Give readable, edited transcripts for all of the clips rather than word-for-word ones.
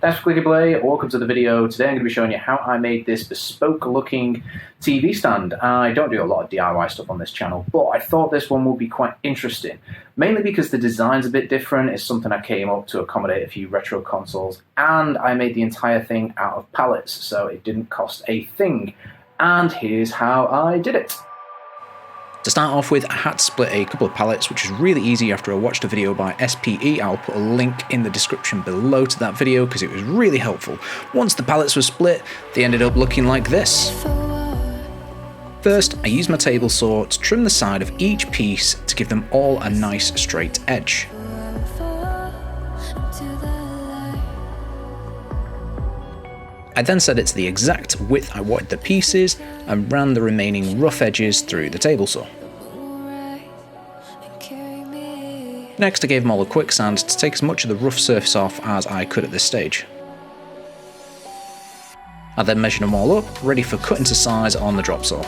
Thanks for clicking play. Welcome to the video. Today I'm going to be showing you how I made this bespoke looking TV stand. I don't do a lot of DIY stuff on this channel, but I thought this one would be quite interesting. Mainly because the design's a bit different. It's something I came up to accommodate a few retro consoles, and I made the entire thing out of pallets, so it didn't cost a thing. And here's how I did it. To start off with, I had to split a couple of pallets, which is really easy after I watched a video by SPE. I'll put a link in the description below to that video because it was really helpful. Once the pallets were split, they ended up looking like this. First, I used my table saw to trim the side of each piece to give them all a nice straight edge. I then set it to the exact width I wanted the pieces and ran the remaining rough edges through the table saw. Next, I gave them all a quick sand to take as much of the rough surface off as I could at this stage. I then measured them all up, ready for cutting to size on the drop saw.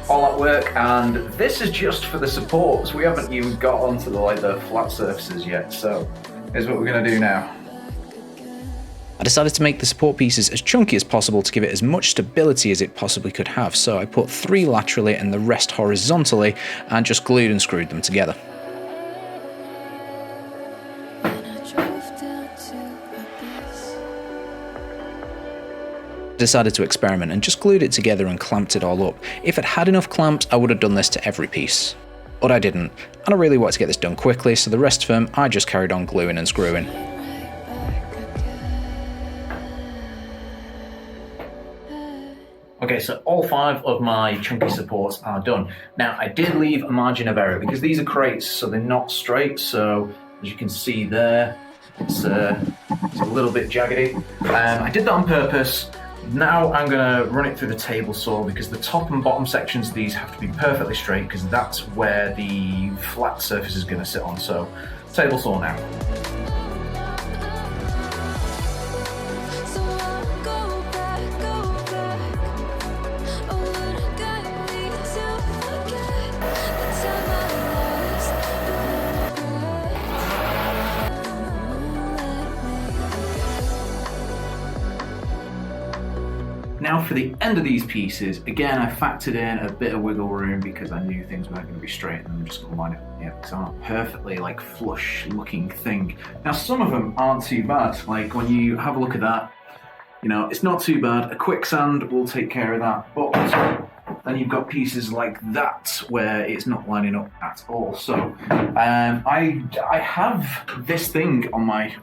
All that work, and this is just for the supports. We haven't even got onto the flat surfaces yet, so here's what we're going to do now. I decided to make the support pieces as chunky as possible to give it as much stability as it possibly could have, so I put 3 laterally and the rest horizontally and just glued and screwed them together. Decided to experiment and just glued it together and clamped it all up. If it had enough clamps, I would have done this to every piece, but I didn't, and I really wanted to get this done quickly, so the rest of them I just carried on gluing and screwing. Okay, so all 5 of my chunky supports are done. Now, I did leave a margin of error because these are crates, so they're not straight, so as you can see there, it's a little bit jaggedy. I did that on purpose. Now I'm going to run it through the table saw because the top and bottom sections of these have to be perfectly straight because that's where the flat surface is going to sit on. So, table saw now. Now for the end of these pieces, again I factored in a bit of wiggle room because I knew things weren't going to be straight and I'm just going to line it up. Yeah, it's not a perfectly flush looking thing. Now some of them aren't too bad, like when you have a look at that, you know, it's not too bad. A quick sand will take care of that, but then you've got pieces like that where it's not lining up at all. So I have this thing on my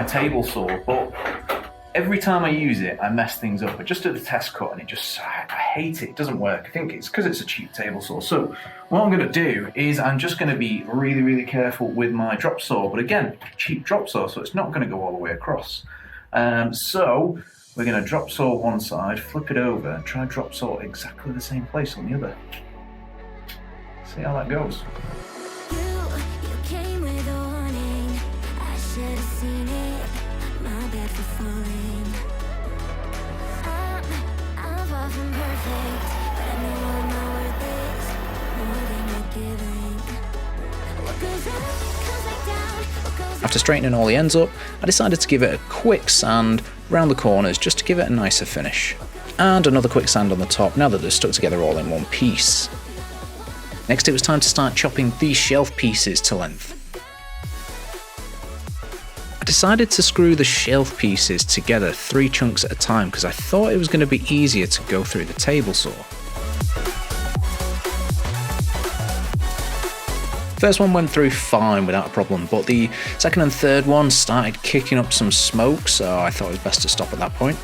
table saw, but every time I use it, I mess things up. I just did the test cut and I hate it. It doesn't work. I think it's because it's a cheap table saw. So what I'm going to do is I'm just going to be really, really careful with my drop saw. But again, cheap drop saw, so it's not going to go all the way across. So we're going to drop saw one side, flip it over, and try drop saw exactly the same place on the other. See how that goes. You came with a warning. I should have seen it. My bad for falling. I'm far from perfect, but I know I'm not worth it. More than you're giving. What goes up comes back down. What goes After straightening all the ends up, I decided to give it a quick sand round the corners just to give it a nicer finish. And another quick sand on the top now that they're stuck together all in one piece. Next it was time to start chopping these shelf pieces to length. I decided to screw the shelf pieces together 3 chunks at a time because I thought it was going to be easier to go through the table saw. First one went through fine without a problem, but the second and third one started kicking up some smoke, so I thought it was best to stop at that point.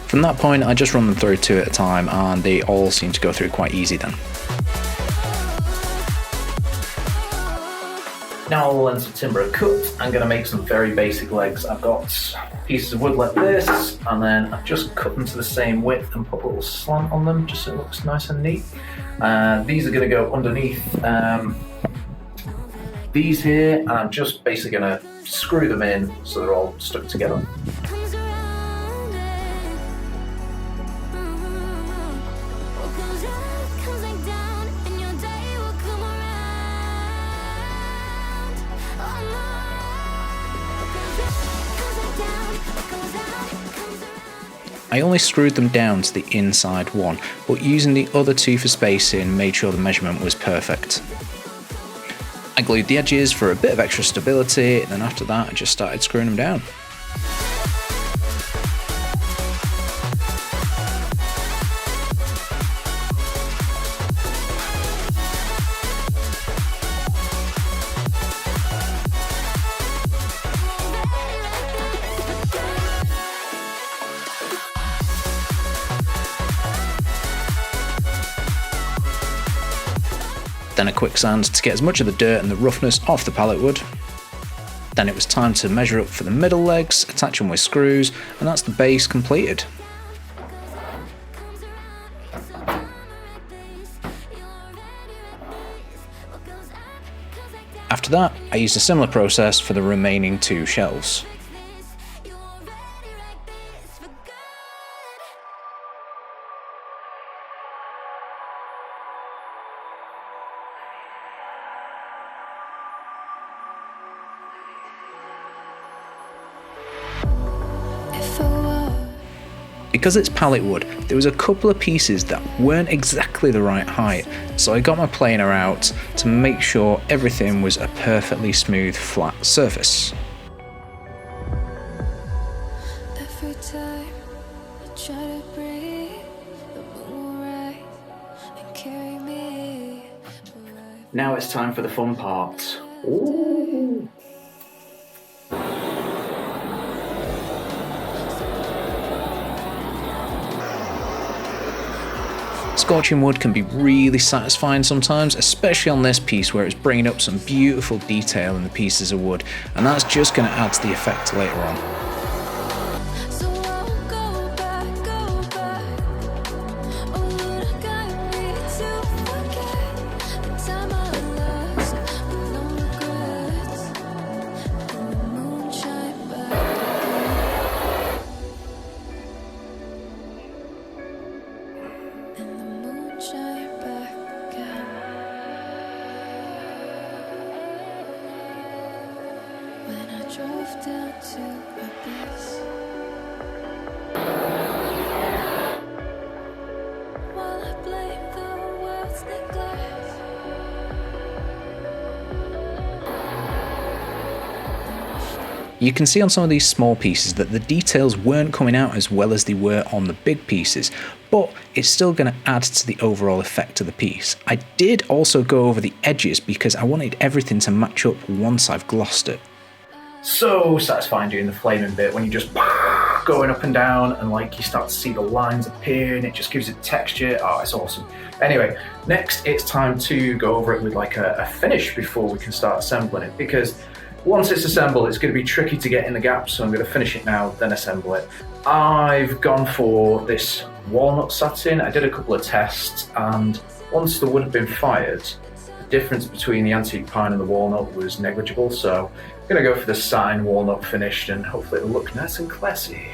From that point, I just run them through 2 at a time, and they all seem to go through quite easy then. Now all the lengths of timber are cut, I'm going to make some very basic legs. I've got pieces of wood like this, and then I've just cut them to the same width and put a little slant on them just so it looks nice and neat. These are going to go underneath these here, and I'm just basically going to screw them in so they're all stuck together. Comes around and what goes up comes back down, and your day will come around. Oh no. What goes up comes back down, what goes out comes around. I only screwed them down to the inside one, but using the other two for spacing made sure the measurement was perfect. I glued the edges for a bit of extra stability, and then after that I just started screwing them down. Then a quick sand to get as much of the dirt and the roughness off the pallet wood. Then it was time to measure up for the middle legs, attach them with screws, and that's the base completed. After that, I used a similar process for the remaining two shelves. Because it's pallet wood, there was a couple of pieces that weren't exactly the right height, so I got my planer out to make sure everything was a perfectly smooth, flat surface. Every time I try to breathe, the moon will rise and carry me. Now it's time for the fun part. Ooh. Scorching wood can be really satisfying sometimes, especially on this piece where it's bringing up some beautiful detail in the pieces of wood, and that's just going to add to the effect later on. So I'll go back, go back. Oh, Lord, guide me to forget the time I lost with no regrets. And the moonshine back again. And the moonshine back again. When I drove down to my base, while I blame the world's neglect. You can see on some of these small pieces that the details weren't coming out as well as they were on the big pieces, but it's still going to add to the overall effect of the piece. I did also go over the edges because I wanted everything to match up once I've glossed it. So satisfying doing the flaming bit when you just going up and down and like you start to see the lines appear and it just gives it texture. Oh, it's awesome. Anyway, next it's time to go over it with like a finish before we can start assembling it, because once it's assembled it's going to be tricky to get in the gaps, so I'm going to finish it now then assemble it. I've gone for this walnut satin. I did a couple of tests, and once the wood had been fired, the difference between the antique pine and the walnut was negligible, so I'm going to go for the satin walnut finished and hopefully it'll look nice and classy.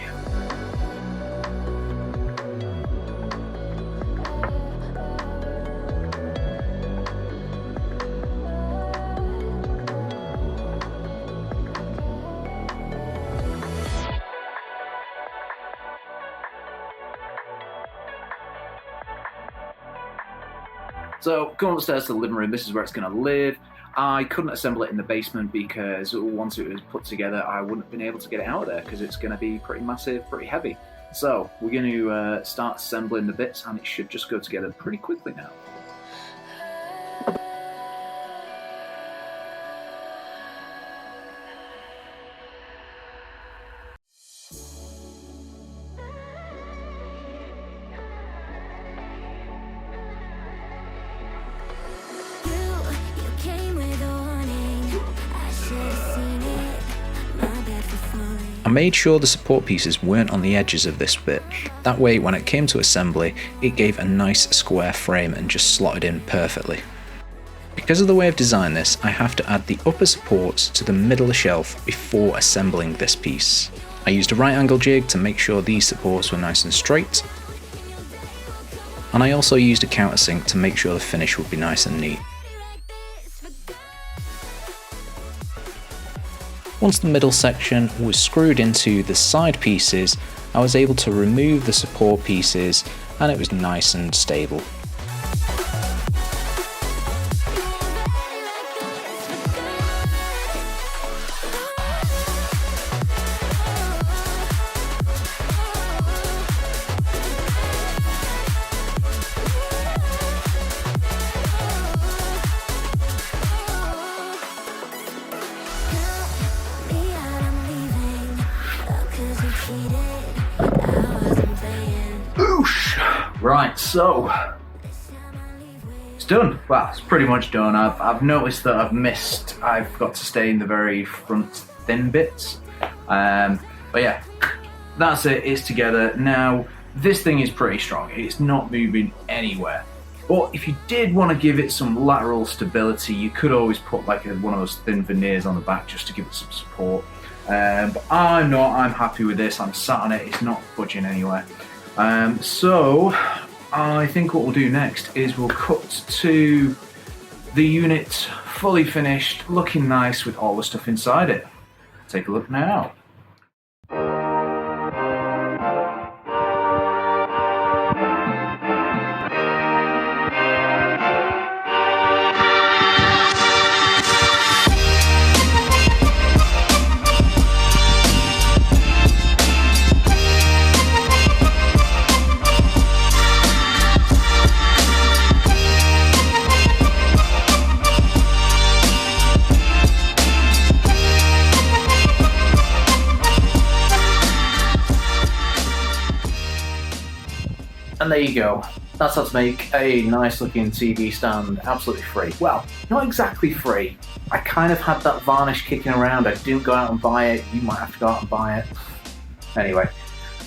So going upstairs to the living room, this is where it's going to live. I couldn't assemble it in the basement because once it was put together I wouldn't have been able to get it out of there because it's going to be pretty massive, pretty heavy. So we're going to start assembling the bits and it should just go together pretty quickly now. You came with a warning. I should have seen it. My bad for falling. I made sure the support pieces weren't on the edges of this bit. That way when it came to assembly, it gave a nice square frame and just slotted in perfectly. Because of the way I've designed this, I have to add the upper supports to the middle of the shelf before assembling this piece. I used a right angle jig to make sure these supports were nice and straight, and I also used a countersink to make sure the finish would be nice and neat. Once the middle section was screwed into the side pieces, I was able to remove the support pieces and it was nice and stable. Right, so it's done. Well, it's pretty much done. I've noticed that I've got to stay in the very front thin bits. But yeah, that's it. It's together. Now, this thing is pretty strong. It's not moving anywhere. But if you did want to give it some lateral stability, you could always put like one of those thin veneers on the back just to give it some support. But I'm not. I'm happy with this. I'm sat on it. It's not budging anywhere. So I think what we'll do next is we'll cut to the unit fully finished, looking nice with all the stuff inside it. Take a look now. And there you go. That's how to make a nice looking TV stand absolutely free. Well, not exactly free. I kind of had that varnish kicking around. I didn't go out and buy it. You might have to go out and buy it. Anyway,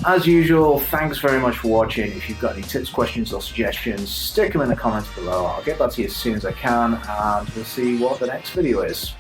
as usual, thanks very much for watching. If you've got any tips, questions or suggestions, stick them in the comments below. I'll get back to you as soon as I can and we'll see what the next video is.